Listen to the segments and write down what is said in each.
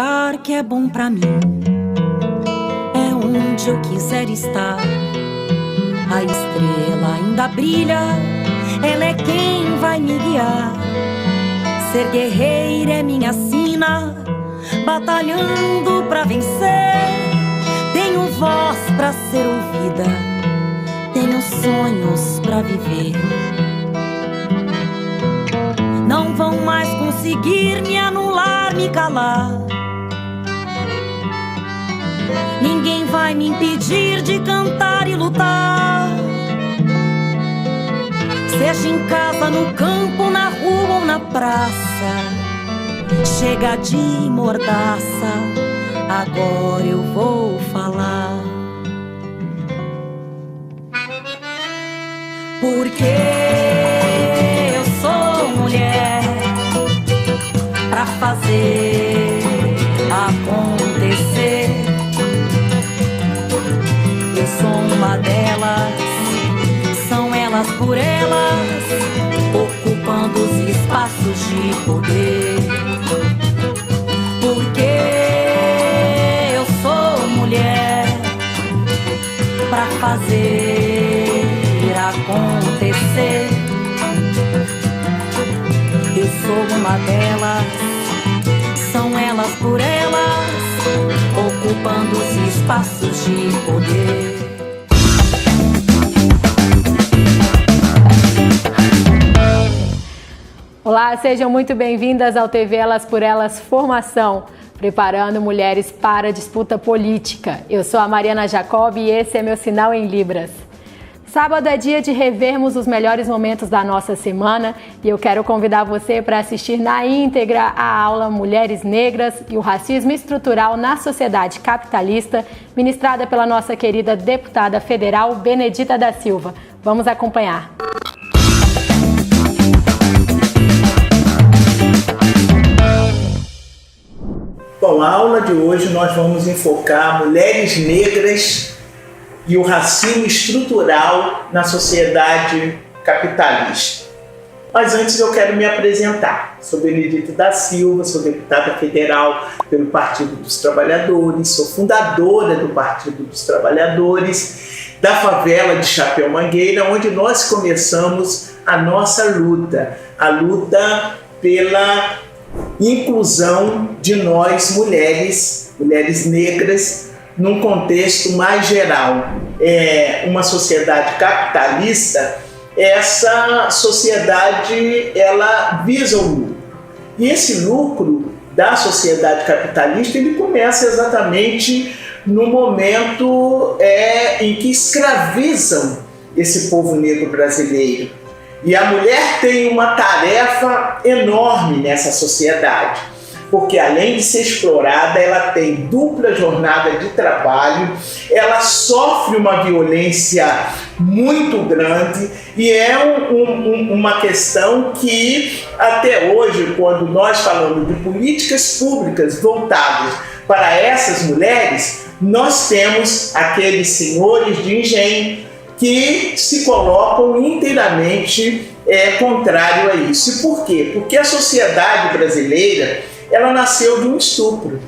lugar que é bom pra mim, é onde eu quiser estar. A estrela ainda brilha, ela é quem vai me guiar. Ser guerreira é minha sina, batalhando pra vencer. Tenho voz pra ser ouvida, tenho sonhos pra viver. Não vão mais conseguir me anular, me calar. Ninguém vai me impedir de cantar e lutar. Seja em casa, no campo, na rua ou na praça. Chega de mordaça, agora eu vou falar. Porque eu sou mulher pra fazer acontecer. Eu sou uma delas, são elas por elas, ocupando os espaços de poder. Porque eu sou mulher pra fazer acontecer. Eu sou uma delas, são elas por elas, ocupando os espaços de poder. Olá, sejam muito bem-vindas ao TV Elas por Elas Formação, preparando mulheres para a disputa política. Eu sou a Mariana Jacob e esse é meu sinal em Libras. Sábado é dia de revermos os melhores momentos da nossa semana e eu quero convidar você para assistir na íntegra a aula Mulheres Negras e o Racismo Estrutural na Sociedade Capitalista, ministrada pela nossa querida deputada federal Benedita da Silva. Vamos acompanhar. Bom, a aula de hoje nós vamos enfocar mulheres negras e o racismo estrutural na sociedade capitalista. Mas antes eu quero me apresentar. Sou Benedita da Silva, sou deputada federal pelo Partido dos Trabalhadores, sou fundadora do Partido dos Trabalhadores, da favela de Chapéu Mangueira, onde nós começamos a nossa luta, a luta pela inclusão de nós, mulheres negras, num contexto mais geral. Uma sociedade capitalista, essa sociedade ela visa o lucro. E esse lucro da sociedade capitalista ele começa exatamente no momento em que escravizam esse povo negro brasileiro. E a mulher tem uma tarefa enorme nessa sociedade, porque além de ser explorada, ela tem dupla jornada de trabalho, ela sofre uma violência muito grande e é uma questão que até hoje, quando nós falamos de políticas públicas voltadas para essas mulheres, nós temos aqueles senhores de engenho que se colocam inteiramente contrário a isso. E por quê? Porque a sociedade brasileira ela nasceu de um estupro.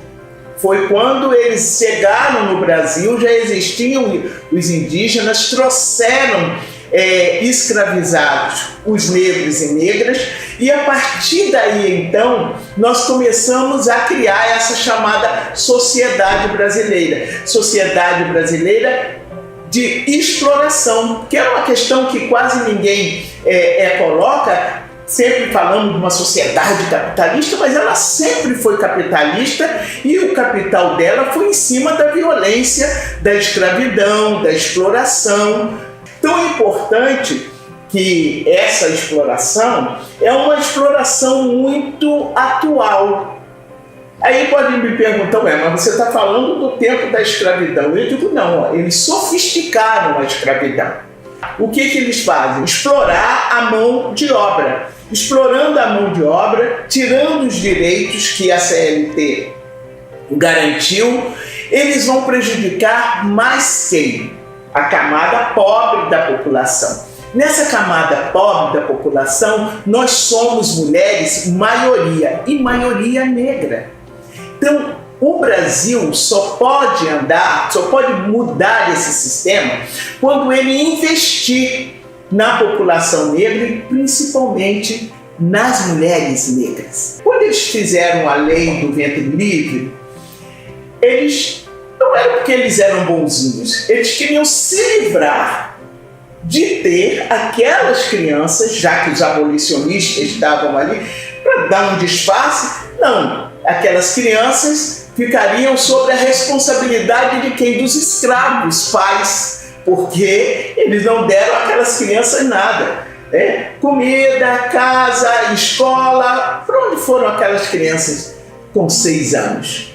Foi quando eles chegaram no Brasil, já existiam os indígenas, trouxeram escravizados os negros e negras, e a partir daí então nós começamos a criar essa chamada sociedade brasileira de exploração, que é uma questão que quase ninguém coloca. Sempre falamos de uma sociedade capitalista, mas ela sempre foi capitalista e o capital dela foi em cima da violência, da escravidão, da exploração. Tão importante que essa exploração é uma exploração muito atual. Aí podem me perguntar, mas você está falando do tempo da escravidão. Eu digo não, eles sofisticaram a escravidão. O que eles fazem? Explorar a mão de obra. Explorando a mão de obra, tirando os direitos que a CLT garantiu, eles vão prejudicar mais quem? A camada pobre da população. Nessa camada pobre da população, nós somos mulheres maioria, e maioria negra. Então, Brasil só pode andar, só pode mudar esse sistema quando ele investir na população negra e principalmente nas mulheres negras. Quando eles fizeram a lei do ventre livre, eles não era porque eles eram bonzinhos, eles queriam se livrar de ter aquelas crianças, já que os abolicionistas estavam ali, para dar um disfarce. Não, aquelas crianças ficariam sob a responsabilidade de quem? Dos escravos, pais, porque eles não deram àquelas crianças nada. Comida, casa, escola. Para onde foram aquelas crianças com 6 anos?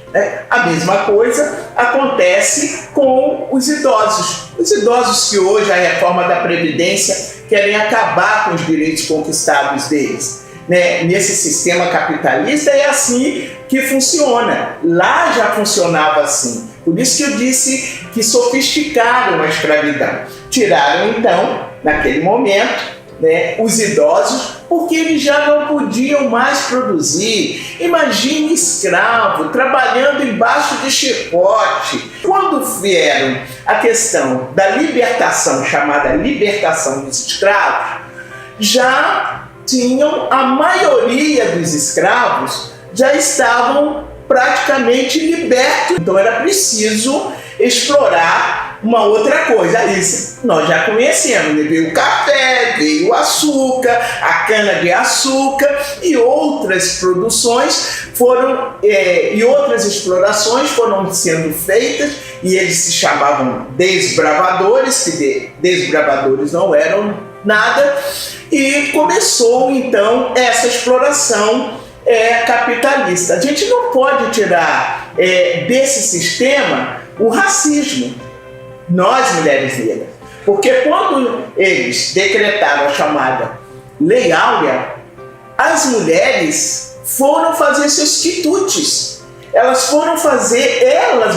A mesma coisa acontece com os idosos. Os idosos que hoje a reforma da Previdência querem acabar com os direitos conquistados deles. Nesse sistema capitalista é assim que funciona. Lá já funcionava assim. Por isso que eu disse que sofisticaram a escravidão. Tiraram então, naquele momento, os idosos, porque eles já não podiam mais produzir. Imagine escravo trabalhando embaixo de chicote. Quando vieram a questão da libertação, chamada libertação dos escravos, já tinham, a maioria dos escravos já estavam praticamente libertos. Então era preciso explorar uma outra coisa. Isso nós já conhecemos, veio o café, veio o açúcar, a cana-de-açúcar e outras produções e outras explorações foram sendo feitas, e eles se chamavam desbravadores, que desbravadores não eram nada, e começou então essa exploração capitalista. A gente não pode tirar desse sistema o racismo, nós mulheres negras, porque quando eles decretaram a chamada Lei Áurea, as mulheres foram fazer seus quitutes, elas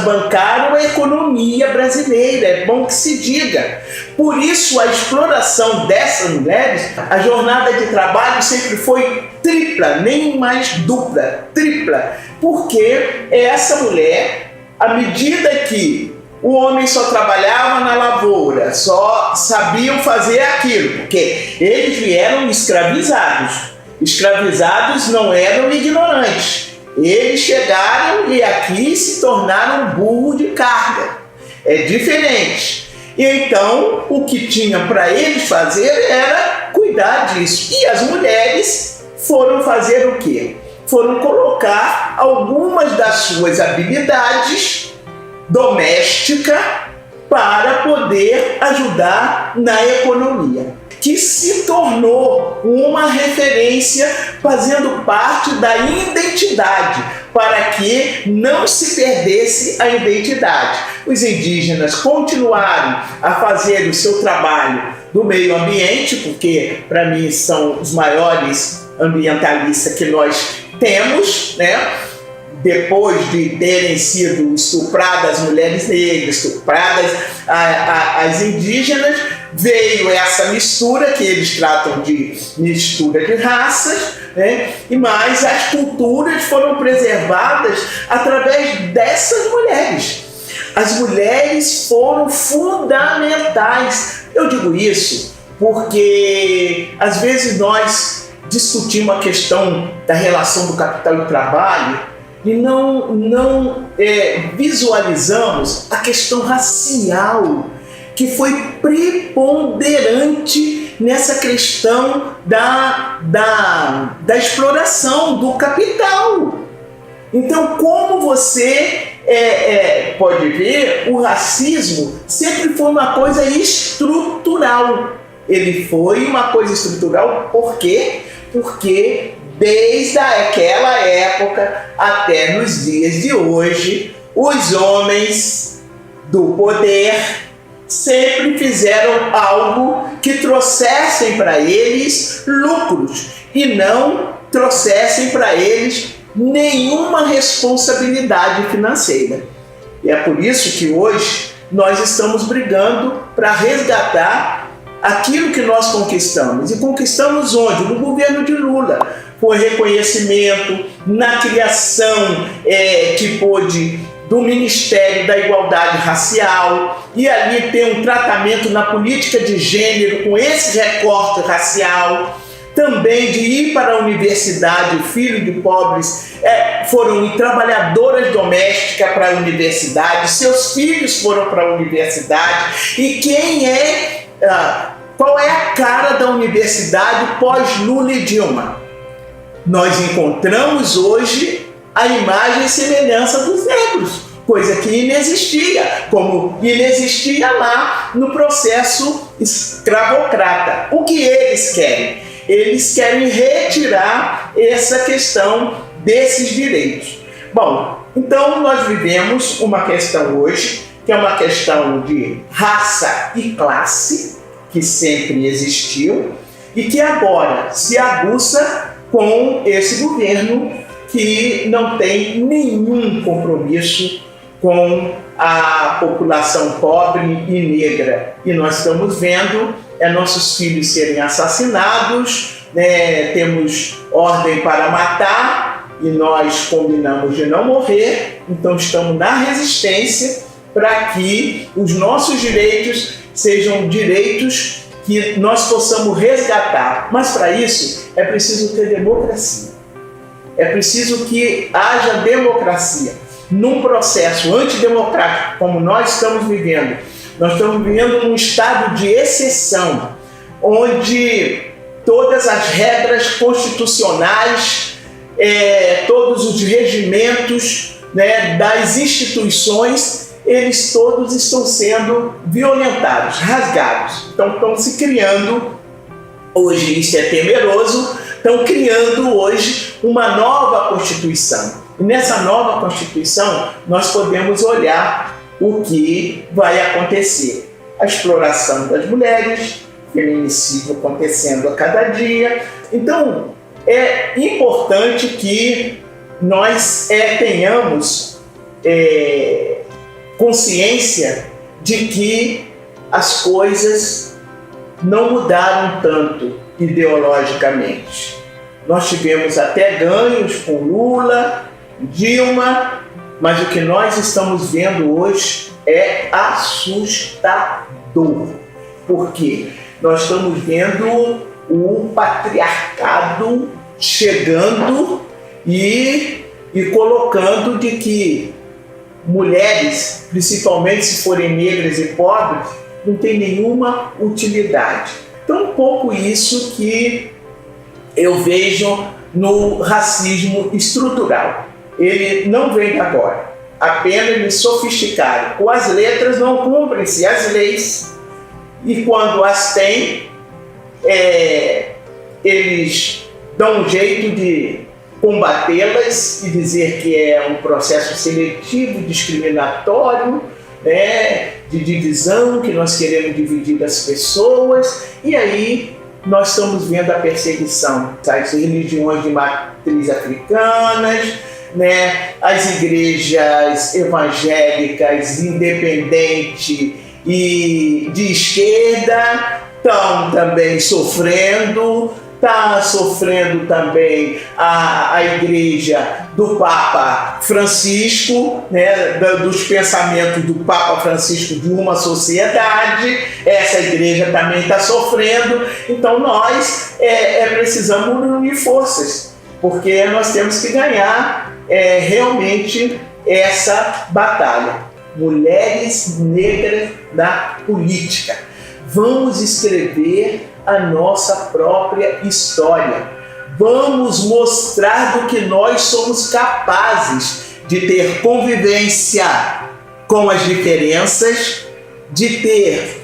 bancaram a economia brasileira, é bom que se diga. Por isso a exploração dessas mulheres, a jornada de trabalho sempre foi tripla, nem mais dupla, tripla, porque essa mulher, à medida que o homem só trabalhava na lavoura, só sabiam fazer aquilo, porque eles vieram escravizados. Escravizados não eram ignorantes. Eles chegaram e aqui se tornaram burro de carga. É diferente. E então, o que tinha para eles fazer era cuidar disso. E as mulheres foram fazer o quê? Foram colocar algumas das suas habilidades domésticas para poder ajudar na economia, que se tornou uma referência, fazendo parte da identidade, para que não se perdesse a identidade. Os indígenas continuaram a fazer o seu trabalho do meio ambiente, porque para mim são os maiores ambientalistas que nós temos, depois de terem sido estupradas as mulheres negras, estupradas as indígenas, veio essa mistura, que eles tratam de mistura de raças, mas as culturas foram preservadas através dessas mulheres. As mulheres foram fundamentais. Eu digo isso porque às vezes nós discutimos a questão da relação do capital e do trabalho e não visualizamos a questão racial, que foi preponderante nessa questão da exploração do capital. Então, como você pode ver, o racismo sempre foi uma coisa estrutural. Ele foi uma coisa estrutural, por quê? Porque desde aquela época até nos dias de hoje, os homens do poder sempre fizeram algo que trouxessem para eles lucros e não trouxessem para eles nenhuma responsabilidade financeira. E é por isso que hoje nós estamos brigando para resgatar aquilo que nós conquistamos. E conquistamos onde? No governo de Lula. Foi reconhecimento, na criação que pôde do Ministério da Igualdade Racial, e ali tem um tratamento na política de gênero com esse recorte racial. Também de ir para a universidade, filho de pobres foram trabalhadoras domésticas para a universidade, seus filhos foram para a universidade. E qual é a cara da universidade pós-Lula e Dilma? Nós encontramos hoje a imagem e semelhança dos negros, coisa que inexistia, como inexistia lá no processo escravocrata. O que eles querem? Eles querem retirar essa questão desses direitos. Bom, então nós vivemos uma questão hoje, que é uma questão de raça e classe, que sempre existiu, e que agora se aguça com esse governo que não tem nenhum compromisso com a população pobre e negra. E nós estamos vendo nossos filhos serem assassinados, temos ordem para matar e nós combinamos de não morrer, então estamos na resistência para que os nossos direitos sejam direitos que nós possamos resgatar. Mas para isso é preciso ter democracia, é preciso que haja democracia. Num processo antidemocrático como nós estamos vivendo, nós estamos vivendo num estado de exceção, onde todas as regras constitucionais, todos os regimentos das instituições, eles todos estão sendo violentados, rasgados. Então estão se criando, hoje isso é temeroso, estão criando hoje uma nova Constituição. E nessa nova Constituição nós podemos olhar o que vai acontecer. A exploração das mulheres, feminicídio acontecendo a cada dia. Então é importante que nós tenhamos consciência de que as coisas não mudaram tanto ideologicamente. Nós tivemos até ganhos com Lula, Dilma, mas o que nós estamos vendo hoje é assustador. Porque nós estamos vendo o patriarcado chegando e colocando de que mulheres, principalmente se forem negras e pobres, não tem nenhuma utilidade. Então, um pouco isso que eu vejo no racismo estrutural. Ele não vem de agora, apenas eles sofisticaram. Com as letras não cumprem-se as leis, e quando as têm, eles dão um jeito de combatê-las e dizer que é um processo seletivo, discriminatório, de divisão, que nós queremos dividir as pessoas, e aí nós estamos vendo a perseguição das religiões de matriz africanas, as igrejas evangélicas independentes e de esquerda estão também sofrendo. Está sofrendo também a igreja do Papa Francisco, dos pensamentos do Papa Francisco de uma sociedade. Essa igreja também está sofrendo. Então nós precisamos unir forças, porque nós temos que ganhar realmente essa batalha. Mulheres negras na política. Vamos escrever a nossa própria história. Vamos mostrar do que nós somos capazes de ter convivência com as diferenças, de ter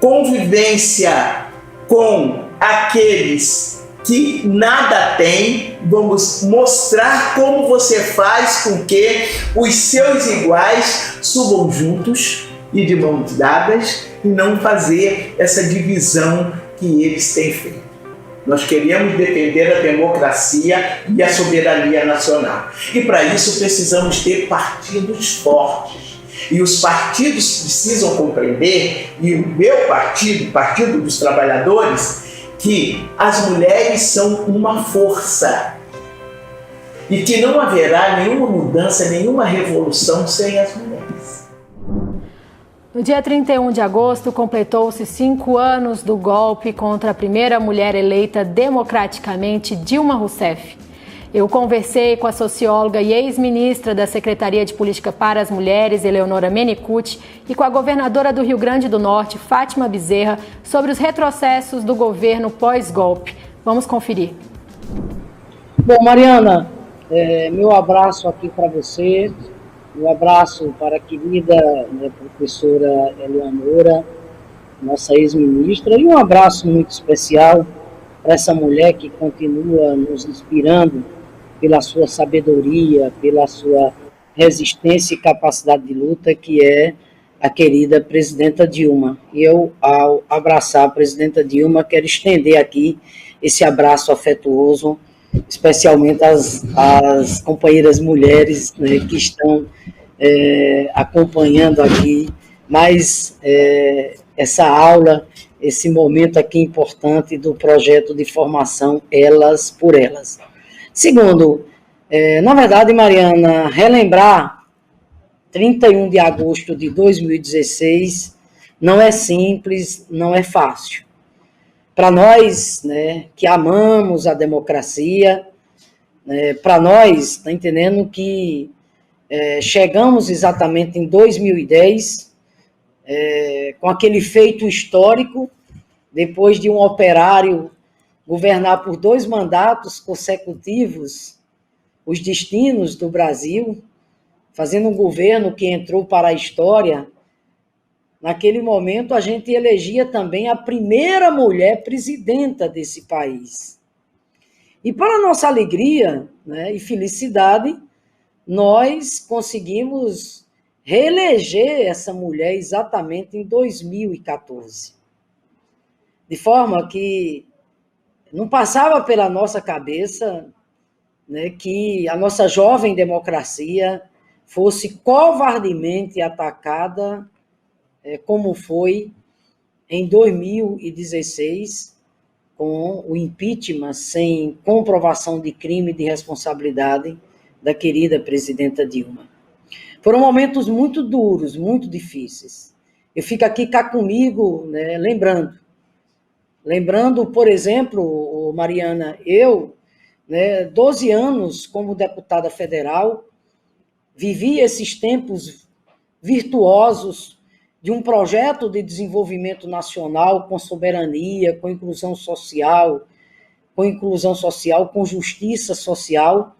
convivência com aqueles que nada têm. Vamos mostrar como você faz com que os seus iguais subam juntos e de mãos dadas, e não fazer essa divisão que eles têm feito. Nós queremos defender a democracia e a soberania nacional. E para isso precisamos ter partidos fortes. E os partidos precisam compreender, e o meu partido, o Partido dos Trabalhadores, que as mulheres são uma força. e que não haverá nenhuma mudança, nenhuma revolução sem as mulheres. No dia 31 de agosto, completou-se 5 anos do golpe contra a primeira mulher eleita democraticamente, Dilma Rousseff. Eu conversei com a socióloga e ex-ministra da Secretaria de Política para as Mulheres, Eleonora Mennicute, e com a governadora do Rio Grande do Norte, Fátima Bezerra, sobre os retrocessos do governo pós-golpe. Vamos conferir. Bom, Mariana, meu abraço aqui para você, meu abraço para a querida professora Eleonora, nossa ex-ministra, e um abraço muito especial para essa mulher que continua nos inspirando pela sua sabedoria, pela sua resistência e capacidade de luta, que é a querida presidenta Dilma. E eu, ao abraçar a presidenta Dilma, quero estender aqui esse abraço afetuoso, especialmente às companheiras mulheres, né, que estão acompanhando aqui mais essa aula, esse momento aqui importante do projeto de formação Elas por Elas. Segundo, na verdade, Mariana, relembrar 31 de agosto de 2016 não é simples, não é fácil. Para nós, né, que amamos a democracia, para nós, está entendendo que chegamos exatamente em 2010, com aquele feito histórico, depois de um operário governar por 2 mandatos consecutivos os destinos do Brasil, fazendo um governo que entrou para a história. Naquele momento, a gente elegia também a primeira mulher presidenta desse país. E, para nossa alegria, né, e felicidade, nós conseguimos reeleger essa mulher exatamente em 2014. De forma que não passava pela nossa cabeça, né, que a nossa jovem democracia fosse covardemente atacada, como foi em 2016, com o impeachment sem comprovação de crime e de responsabilidade da querida presidenta Dilma. Foram momentos muito duros, muito difíceis. Eu fico aqui cá comigo, né, lembrando, por exemplo, Mariana, eu, 12 anos como deputada federal, vivi esses tempos virtuosos de um projeto de desenvolvimento nacional com soberania, com inclusão social, com justiça social.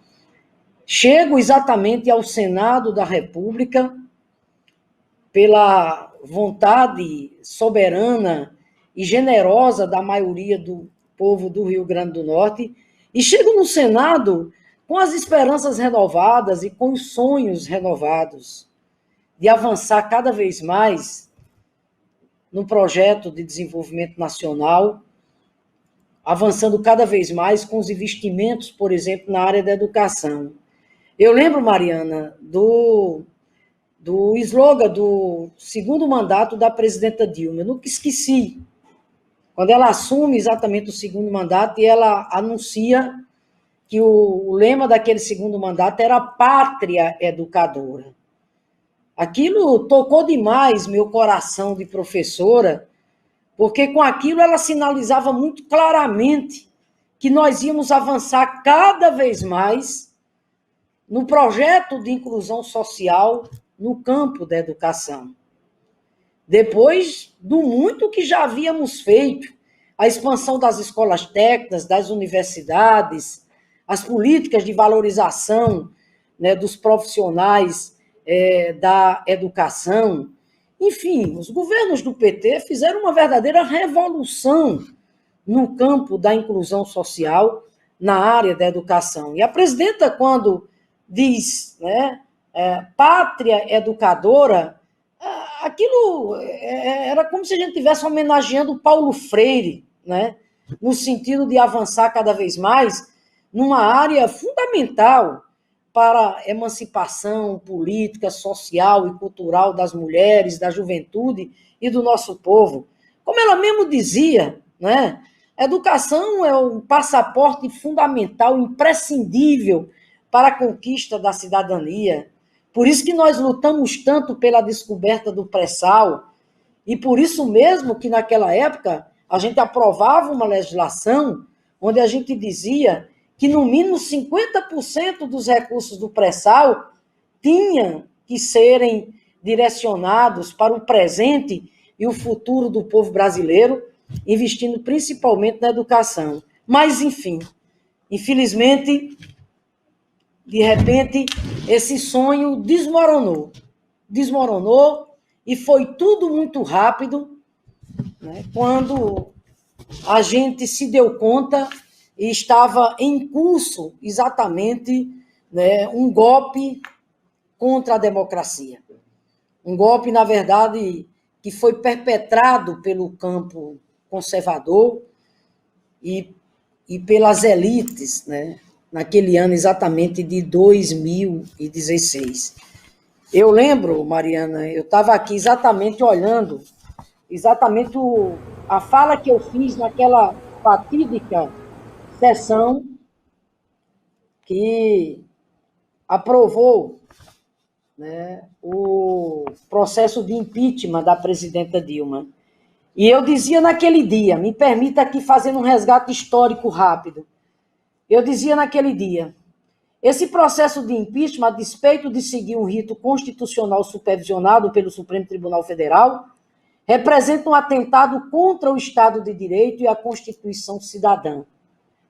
Chego exatamente ao Senado da República pela vontade soberana e generosa da maioria do povo do Rio Grande do Norte, e chego no Senado com as esperanças renovadas e com os sonhos renovados de avançar cada vez mais no projeto de desenvolvimento nacional, avançando cada vez mais com os investimentos, por exemplo, na área da educação. Eu lembro, Mariana, do slogan do 2º mandato da presidenta Dilma. Eu nunca esqueci. Quando ela assume exatamente o 2º mandato e ela anuncia que o lema daquele 2º mandato era Pátria Educadora. Aquilo tocou demais meu coração de professora, porque com aquilo ela sinalizava muito claramente que nós íamos avançar cada vez mais no projeto de inclusão social no campo da educação. Depois do muito que já havíamos feito, a expansão das escolas técnicas, das universidades, as políticas de valorização, né, dos profissionais da educação. Enfim, os governos do PT fizeram uma verdadeira revolução no campo da inclusão social na área da educação. E a presidenta, quando diz, né, Pátria Educadora, aquilo era como se a gente estivesse homenageando Paulo Freire, né, no sentido de avançar cada vez mais numa área fundamental para a emancipação política, social e cultural das mulheres, da juventude e do nosso povo. Como ela mesmo dizia, né, a educação é um passaporte fundamental, imprescindível para a conquista da cidadania. Por isso que nós lutamos tanto pela descoberta do pré-sal, e por isso mesmo que naquela época a gente aprovava uma legislação onde a gente dizia que no mínimo 50% dos recursos do pré-sal tinham que serem direcionados para o presente e o futuro do povo brasileiro, investindo principalmente na educação. Mas, enfim, infelizmente, de repente, esse sonho desmoronou. E foi tudo muito rápido, né, quando a gente se deu conta e estava em curso exatamente, né, um golpe contra a democracia. Um golpe, na verdade, que foi perpetrado pelo campo conservador e pelas elites, né, naquele ano exatamente de 2016. Eu lembro, Mariana, eu estava aqui exatamente olhando, exatamente a fala que eu fiz naquela fatídica sessão que aprovou, né, o processo de impeachment da presidenta Dilma. E eu dizia naquele dia, me permita aqui fazer um resgate histórico rápido, eu dizia naquele dia, esse processo de impeachment, a despeito de seguir um rito constitucional supervisionado pelo Supremo Tribunal Federal, representa um atentado contra o Estado de Direito e a Constituição cidadã,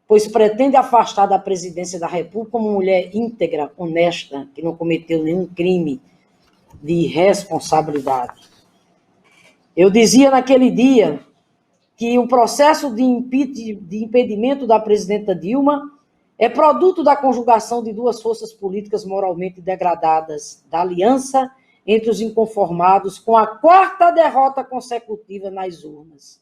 pois pretende afastar da presidência da República uma mulher íntegra, honesta, que não cometeu nenhum crime de irresponsabilidade. Eu dizia naquele dia que o processo de impedimento da presidenta Dilma é produto da conjugação de duas forças políticas moralmente degradadas, da aliança entre os inconformados com a quarta derrota consecutiva nas urnas.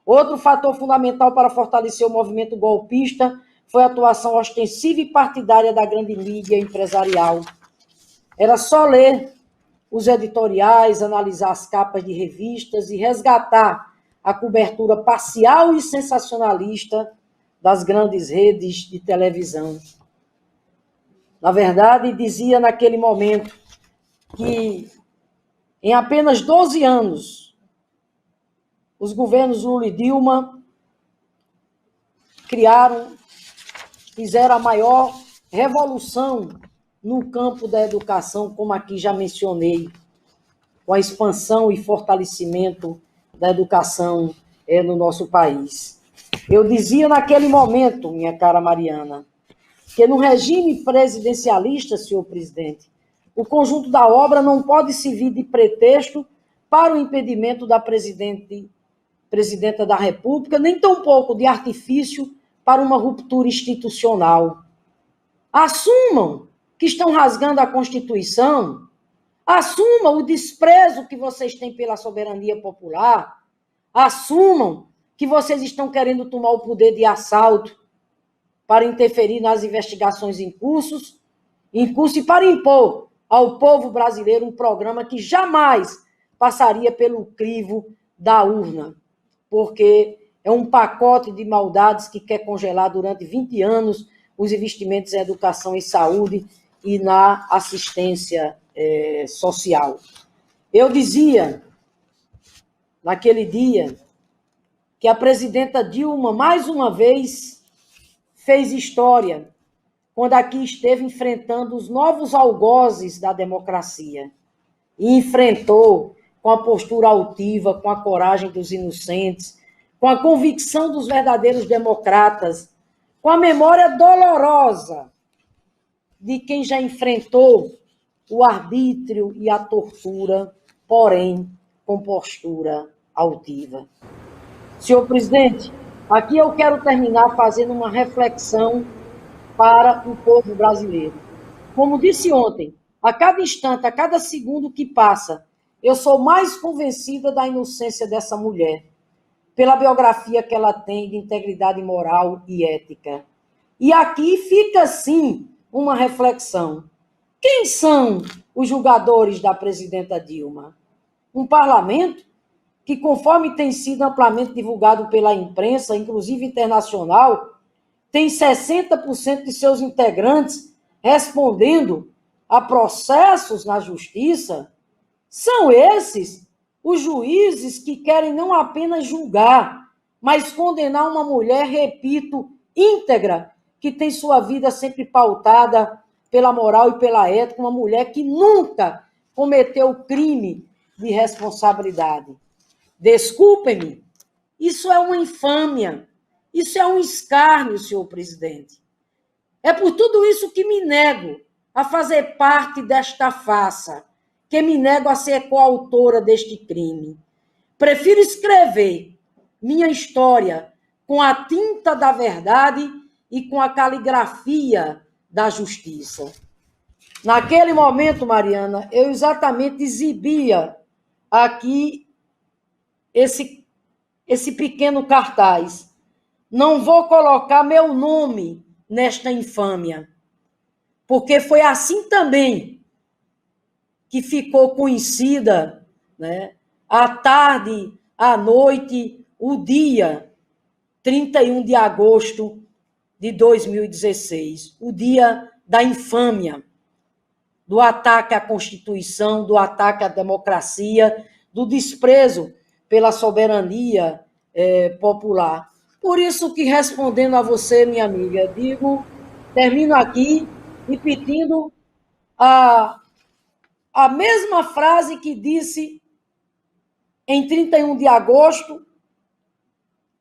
Outro fator fundamental para fortalecer o movimento golpista foi a atuação ostensiva e partidária da grande mídia empresarial. Era só ler os editoriais, analisar as capas de revistas e resgatar a cobertura parcial e sensacionalista das grandes redes de televisão. Na verdade, dizia naquele momento que em apenas 12 anos, os governos Lula e Dilma fizeram a maior revolução no campo da educação, como aqui já mencionei, com a expansão e fortalecimento da educação no nosso país. Eu dizia naquele momento, minha cara Mariana, que no regime presidencialista, senhor presidente, o conjunto da obra não pode servir de pretexto para o impedimento da presidenta da República, nem tampouco de artifício para uma ruptura institucional. Assumam que estão rasgando a Constituição, assumam o desprezo que vocês têm pela soberania popular, assumam que vocês estão querendo tomar o poder de assalto para interferir nas investigações em curso e para impor ao povo brasileiro um programa que jamais passaria pelo crivo da urna, porque é um pacote de maldades que quer congelar durante 20 anos os investimentos em educação e saúde e na assistência social. Eu dizia, naquele dia, que a presidenta Dilma, mais uma vez, fez história quando aqui esteve enfrentando os novos algozes da democracia. E enfrentou com a postura altiva, com a coragem dos inocentes, com a convicção dos verdadeiros democratas, com a memória dolorosa de quem já enfrentou o arbítrio e a tortura, porém com postura altiva. Senhor presidente, aqui eu quero terminar fazendo uma reflexão para o povo brasileiro. Como disse ontem, a cada instante, a cada segundo que passa, eu sou mais convencida da inocência dessa mulher, pela biografia que ela tem de integridade moral e ética. E aqui fica, sim, uma reflexão. Quem são os julgadores da presidenta Dilma? Um parlamento que, conforme tem sido amplamente divulgado pela imprensa, inclusive internacional, tem 60% de seus integrantes respondendo a processos na justiça, são esses os juízes que querem não apenas julgar, mas condenar uma mulher, repito, íntegra, que tem sua vida sempre pautada pela moral e pela ética, uma mulher que nunca cometeu crime de responsabilidade. Desculpem-me, isso é uma infâmia, isso é um escárnio, senhor presidente. É por tudo isso que me nego a fazer parte desta farsa, que me nego a ser coautora deste crime. Prefiro escrever minha história com a tinta da verdade e com a caligrafia da justiça. Naquele momento, Mariana, eu exatamente exibia aqui esse pequeno cartaz. Não vou colocar meu nome nesta infâmia, porque foi assim também que ficou conhecida, né, a tarde, a noite, o dia 31 de agosto de 2016, o dia da infâmia, do ataque à Constituição, do ataque à democracia, do desprezo pela soberania popular. Por isso que, respondendo a você, minha amiga, termino aqui repetindo a mesma frase que disse em 31 de agosto,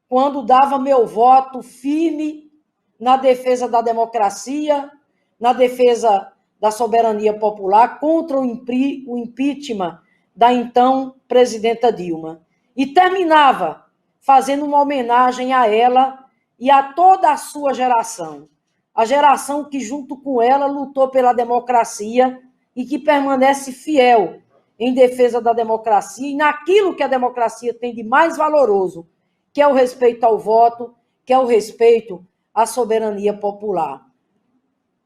quando dava meu voto firme na defesa da democracia, na defesa da soberania popular, contra o impeachment da então presidenta Dilma. E terminava fazendo uma homenagem a ela e a toda a sua geração. A geração que, junto com ela, lutou pela democracia e que permanece fiel em defesa da democracia e naquilo que a democracia tem de mais valoroso, que é o respeito ao voto, que é o respeito à soberania popular.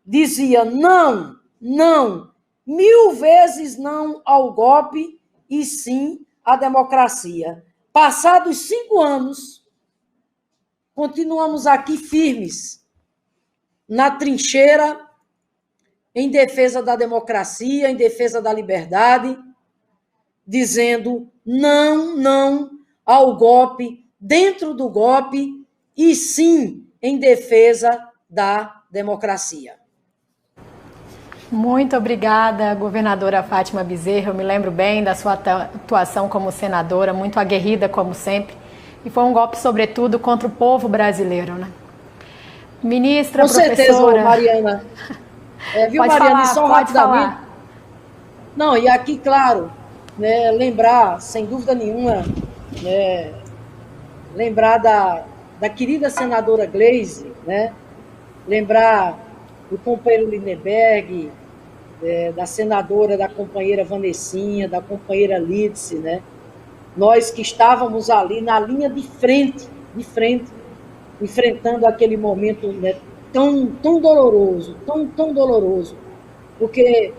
Dizia não, não, 1000 vezes não ao golpe e sim à democracia. Passados 5 anos, continuamos aqui firmes, na trincheira, em defesa da democracia, em defesa da liberdade, dizendo não, não ao golpe, dentro do golpe, e sim em defesa da democracia. Muito obrigada, governadora Fátima Bezerra. Eu me lembro bem da sua atuação como senadora, muito aguerrida, como sempre. E foi um golpe, sobretudo, contra o povo brasileiro, né? Ministra, com professora... certeza, Mariana. Viu, pode Mariana? falar, só pode rapidamente. falar. Não, e aqui, claro, né, lembrar, sem dúvida nenhuma, né, lembrar da querida senadora Gleisi, né, lembrar do companheiro Lindenberg, da senadora, da companheira Vanessinha, da companheira Lídice, né? Nós que estávamos ali na linha de frente, enfrentando aquele momento, né, tão doloroso, tão doloroso, porque,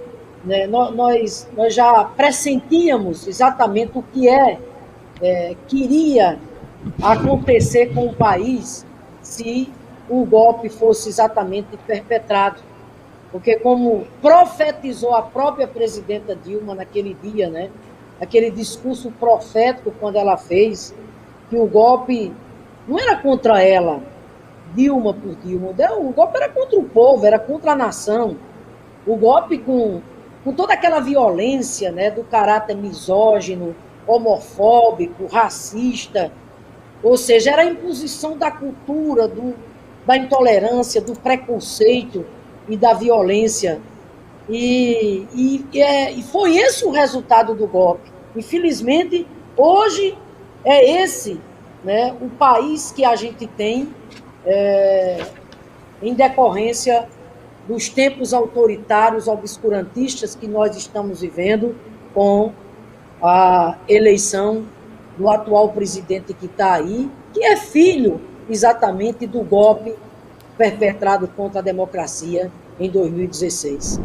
né, nós já pressentíamos exatamente o que queria acontecer com o país se o golpe fosse exatamente perpetrado. Porque, como profetizou a própria presidenta Dilma naquele dia, né, aquele discurso profético quando ela fez, que o golpe não era contra ela, Dilma por Dilma, o golpe era contra o povo, era contra a nação. O golpe com toda aquela violência, né, do caráter misógino, homofóbico, racista, ou seja, era a imposição da cultura, da intolerância, do preconceito e da violência. E foi esse o resultado do golpe. Infelizmente, hoje é esse, né, o país que a gente tem em decorrência dos tempos autoritários, obscurantistas que nós estamos vivendo com a eleição do atual presidente que está aí, que é filho exatamente do golpe perpetrado contra a democracia em 2016.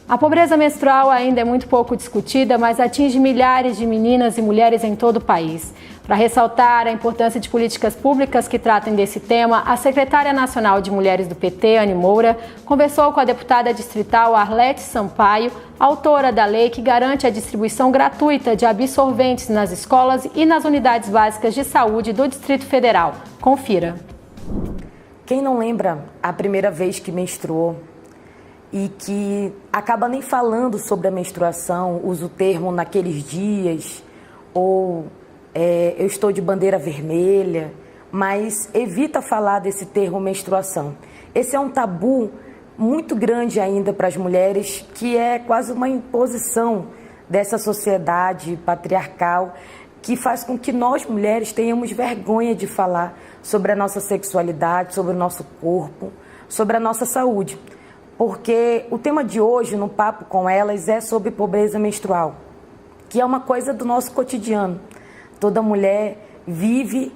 A pobreza menstrual ainda é muito pouco discutida, mas atinge milhares de meninas e mulheres em todo o país. Para ressaltar a importância de políticas públicas que tratem desse tema, a secretária nacional de Mulheres do PT, Anne Moura, conversou com a deputada distrital Arlete Sampaio, autora da lei que garante a distribuição gratuita de absorventes nas escolas e nas unidades básicas de saúde do Distrito Federal. Confira. Quem não lembra a primeira vez que menstruou e que acaba nem falando sobre a menstruação, usa o termo naqueles dias, ou eu estou de bandeira vermelha, mas evita falar desse termo menstruação. Esse é um tabu muito grande ainda para as mulheres, que é quase uma imposição dessa sociedade patriarcal, que faz com que nós, mulheres, tenhamos vergonha de falar sobre a nossa sexualidade, sobre o nosso corpo, sobre a nossa saúde. Porque o tema de hoje, no Papo com Elas, é sobre pobreza menstrual, que é uma coisa do nosso cotidiano. Toda mulher vive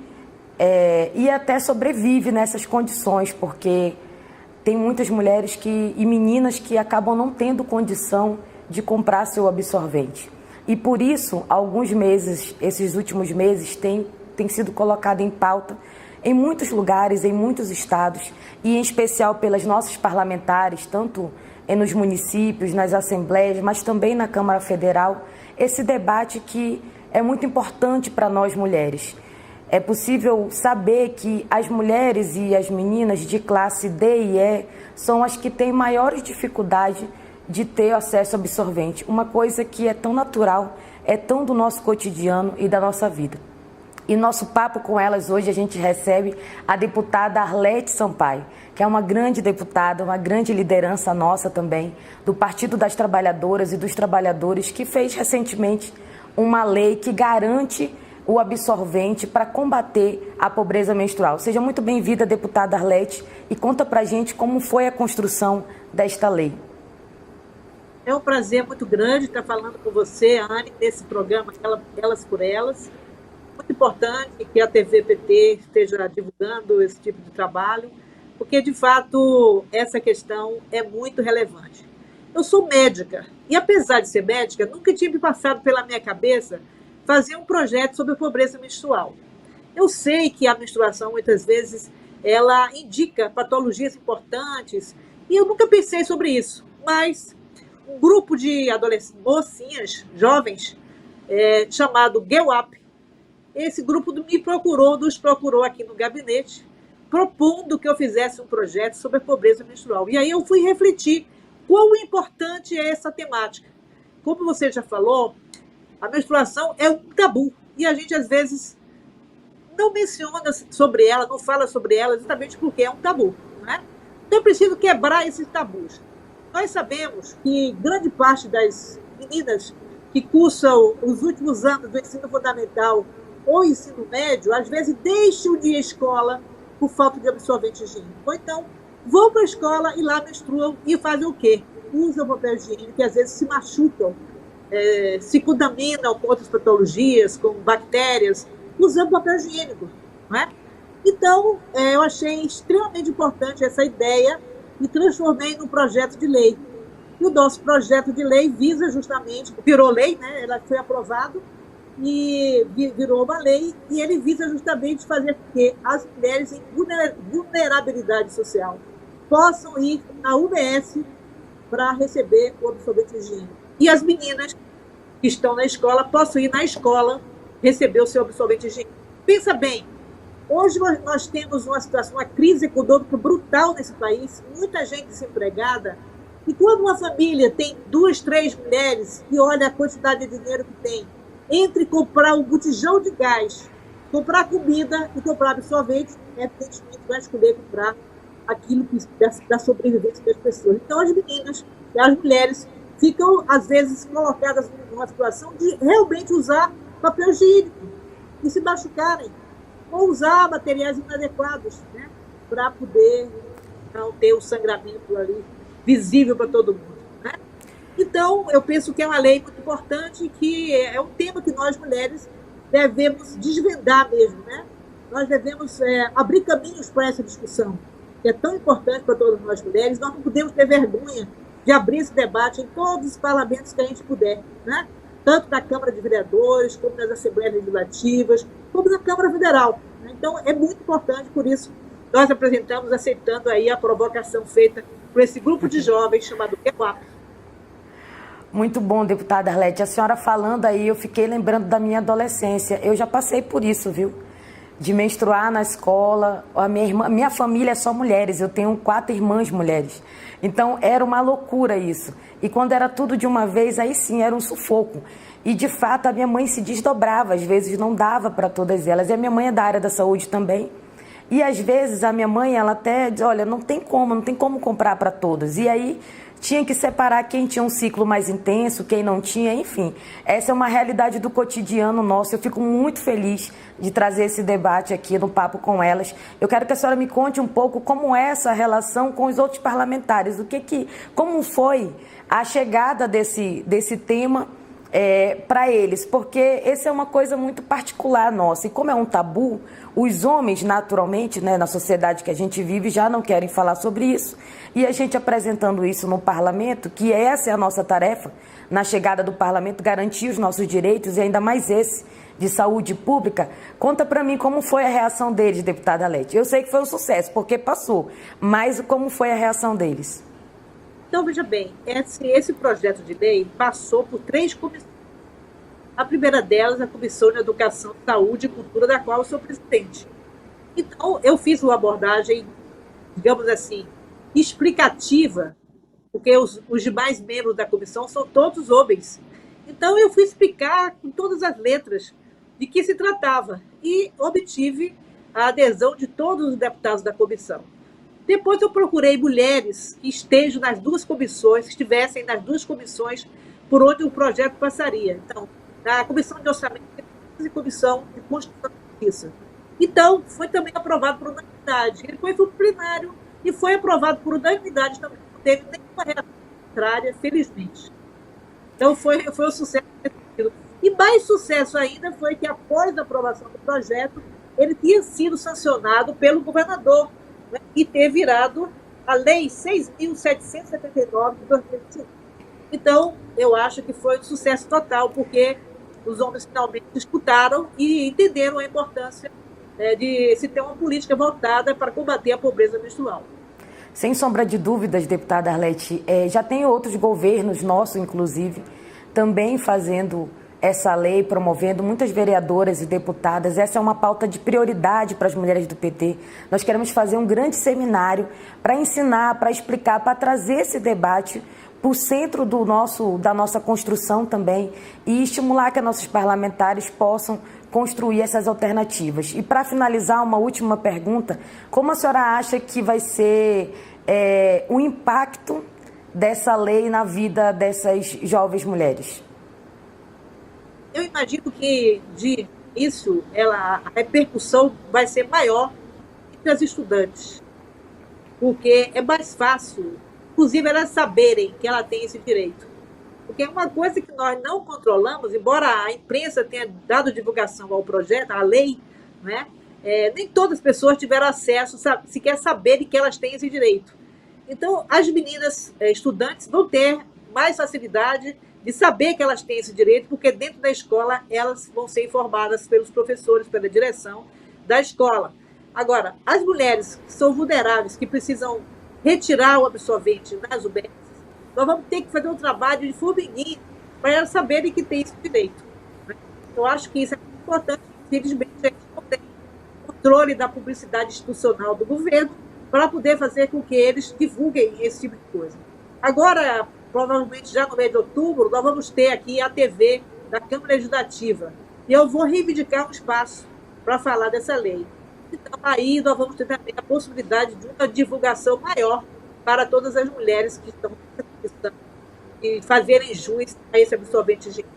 e até sobrevive nessas condições, porque tem muitas mulheres e meninas que acabam não tendo condição de comprar seu absorvente. E por isso, alguns meses, esses últimos meses, tem sido colocado em pauta em muitos lugares, em muitos estados, e em especial pelas nossas parlamentares, tanto nos municípios, nas assembleias, mas também na Câmara Federal, esse debate que é muito importante para nós mulheres. É possível saber que as mulheres e as meninas de classe D e E são as que têm maiores dificuldades de ter acesso ao absorvente, uma coisa que é tão natural, é tão do nosso cotidiano e da nossa vida. E nosso papo com elas hoje a gente recebe a deputada Arlete Sampaio, que é uma grande deputada, uma grande liderança nossa também, do Partido das Trabalhadoras e dos Trabalhadores, que fez recentemente uma lei que garante o absorvente para combater a pobreza menstrual. Seja muito bem-vinda, deputada Arlete, e conta pra gente como foi a construção desta lei. É um prazer muito grande estar falando com você, Anne, nesse programa Elas por Elas. Muito importante que a TV PT esteja divulgando esse tipo de trabalho, porque, de fato, essa questão é muito relevante. Eu sou médica, e apesar de ser médica, nunca tinha me passado pela minha cabeça fazer um projeto sobre a pobreza menstrual. Eu sei que a menstruação, muitas vezes, ela indica patologias importantes, e eu nunca pensei sobre isso, mas um grupo de mocinhas, jovens, chamado Girl Up, esse grupo nos procurou aqui no gabinete, propondo que eu fizesse um projeto sobre a pobreza menstrual. E aí eu fui refletir quão importante é essa temática. Como você já falou, a menstruação é um tabu, e a gente, às vezes, não menciona sobre ela, não fala sobre ela, justamente porque é um tabu, né? Então é preciso quebrar esses tabus. Nós sabemos que grande parte das meninas que cursam os últimos anos do ensino fundamental ou ensino médio, às vezes deixam de ir à escola por falta de absorvente higiênico. Ou então vão para a escola e lá menstruam e fazem o quê? Usam papel higiênico e às vezes se machucam, se contaminam com outras patologias, com bactérias, usando papel higiênico, não é? Então, eu achei extremamente importante essa ideia e transformei num projeto de lei. E o nosso projeto de lei visa justamente, virou lei, né? Ela foi aprovado e virou uma lei, e ele visa justamente fazer com que as mulheres em vulnerabilidade social possam ir na UBS para receber o absorvente higiênico. E as meninas que estão na escola possam ir na escola receber o seu absorvente higiênico. Pensa bem, hoje nós temos uma situação, uma crise econômica brutal nesse país, muita gente desempregada, e quando uma família tem 2, 3 mulheres e olha a quantidade de dinheiro que tem, entre comprar um botijão de gás, comprar comida e comprar absorvente, evidentemente vai escolher comprar aquilo que da sobrevivência das pessoas. Então as meninas e as mulheres ficam, às vezes, colocadas numa situação de realmente usar papel higiênico e se machucarem, ou usar materiais inadequados, né, para poder não ter o sangramento ali visível para todo mundo, né? Então, eu penso que é uma lei muito importante, que é um tema que nós, mulheres, devemos desvendar mesmo, né? Nós devemos abrir caminhos para essa discussão, que é tão importante para todas nós mulheres. Nós não podemos ter vergonha de abrir esse debate em todos os parlamentos que a gente puder, né? Tanto na Câmara de Vereadores, como nas Assembleias Legislativas, como na Câmara Federal. Né? Então, é muito importante, por isso, nós apresentamos, aceitando aí a provocação feita por esse grupo de jovens chamado EWAP. Muito bom, deputada Arlete. A senhora falando aí, eu fiquei lembrando da minha adolescência. Eu já passei por isso, viu? De menstruar na escola. Minha família é só mulheres, eu tenho 4 irmãs mulheres. Então, era uma loucura isso. E quando era tudo de uma vez, aí sim, era um sufoco. E, de fato, a minha mãe se desdobrava, às vezes não dava para todas elas. E a minha mãe é da área da saúde também. E, às vezes, a minha mãe, ela até diz, olha, não tem como comprar para todas. E aí, tinha que separar quem tinha um ciclo mais intenso, quem não tinha, enfim. Essa é uma realidade do cotidiano nosso. Eu fico muito feliz de trazer esse debate aqui no Papo com Elas. Eu quero que a senhora me conte um pouco como é essa relação com os outros parlamentares. Como foi a chegada desse tema para eles, porque essa é uma coisa muito particular nossa. E como é um tabu, os homens, naturalmente, né, na sociedade que a gente vive, já não querem falar sobre isso. E a gente apresentando isso no parlamento, que essa é a nossa tarefa, na chegada do parlamento, garantir os nossos direitos, e ainda mais esse, de saúde pública. Conta para mim como foi a reação deles, deputada Arlete. Eu sei que foi um sucesso, porque passou, mas como foi a reação deles? Então, veja bem, esse projeto de lei passou por 3 comissões. A primeira delas, a Comissão de Educação, Saúde e Cultura, da qual eu sou presidente. Então, eu fiz uma abordagem, digamos assim, explicativa, porque os demais membros da comissão são todos homens. Então, eu fui explicar com todas as letras de que se tratava e obtive a adesão de todos os deputados da comissão. Depois eu procurei mulheres que estejam nas 2 comissões, que estivessem nas 2 comissões por onde o projeto passaria. Então, na Comissão de Orçamento e Comissão de Constituição e Justiça. Então, foi também aprovado por unanimidade. Ele foi para o plenário e foi aprovado por unanimidade também. Não teve nenhuma reação contrária, felizmente. Então, foi um sucesso. E mais sucesso ainda foi que, após a aprovação do projeto, ele tinha sido sancionado pelo governador, né, e ter virado a Lei 6.779 de 2005. Então, eu acho que foi um sucesso total, porque os homens finalmente escutaram e entenderam a importância de se ter uma política voltada para combater a pobreza menstrual. Sem sombra de dúvidas, deputada Arlete, já tem outros governos, nosso inclusive, também fazendo essa lei, promovendo, muitas vereadoras e deputadas. Essa é uma pauta de prioridade para as mulheres do PT. Nós queremos fazer um grande seminário para ensinar, para explicar, para trazer esse debate para o centro da nossa construção também e estimular que nossos parlamentares possam construir essas alternativas. E para finalizar, uma última pergunta: como a senhora acha que vai ser o impacto dessa lei na vida dessas jovens mulheres? Eu imagino que, de início, a repercussão vai ser maior entre as estudantes, porque é mais fácil, inclusive, elas saberem que ela tem esse direito. Porque é uma coisa que nós não controlamos, embora a imprensa tenha dado divulgação ao projeto, à lei, né? Nem todas as pessoas tiveram acesso, sequer saberem que elas têm esse direito. Então, as meninas estudantes vão ter mais facilidade de saber que elas têm esse direito, porque dentro da escola elas vão ser informadas pelos professores, pela direção da escola. Agora, as mulheres que são vulneráveis, que precisam retirar o absorvente nas UBS, nós vamos ter que fazer um trabalho de formiguinha para elas saberem que têm esse direito. Eu acho que isso é muito importante. Infelizmente, a gente não tem controle da publicidade institucional do governo para poder fazer com que eles divulguem esse tipo de coisa. Agora, provavelmente já no mês de outubro, nós vamos ter aqui a TV da Câmara Legislativa. E eu vou reivindicar um espaço para falar dessa lei. Então, aí nós vamos ter também a possibilidade de uma divulgação maior para todas as mulheres que estão nessa questão e fazerem jus a esse absorvente higiênico.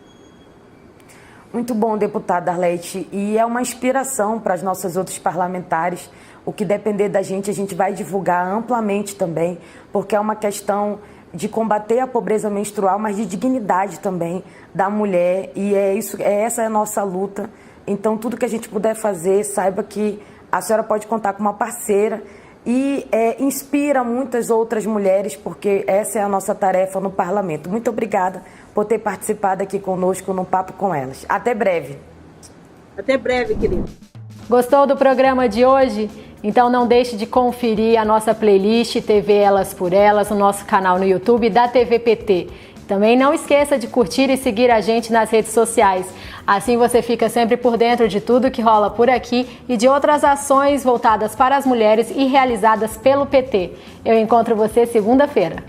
Muito bom, deputada Arlete. E é uma inspiração para as nossas outras parlamentares. O que depender da gente, a gente vai divulgar amplamente também, porque é uma questão de combater a pobreza menstrual, mas de dignidade também da mulher. E essa é a nossa luta. Então, tudo que a gente puder fazer, saiba que a senhora pode contar com uma parceira e inspira muitas outras mulheres, porque essa é a nossa tarefa no parlamento. Muito obrigada por ter participado aqui conosco no Papo com Elas. Até breve. Até breve, querido. Gostou do programa de hoje? Então não deixe de conferir a nossa playlist TV Elas por Elas no nosso canal no YouTube da TVPT. Também não esqueça de curtir e seguir a gente nas redes sociais. Assim você fica sempre por dentro de tudo que rola por aqui e de outras ações voltadas para as mulheres e realizadas pelo PT. Eu encontro você segunda-feira.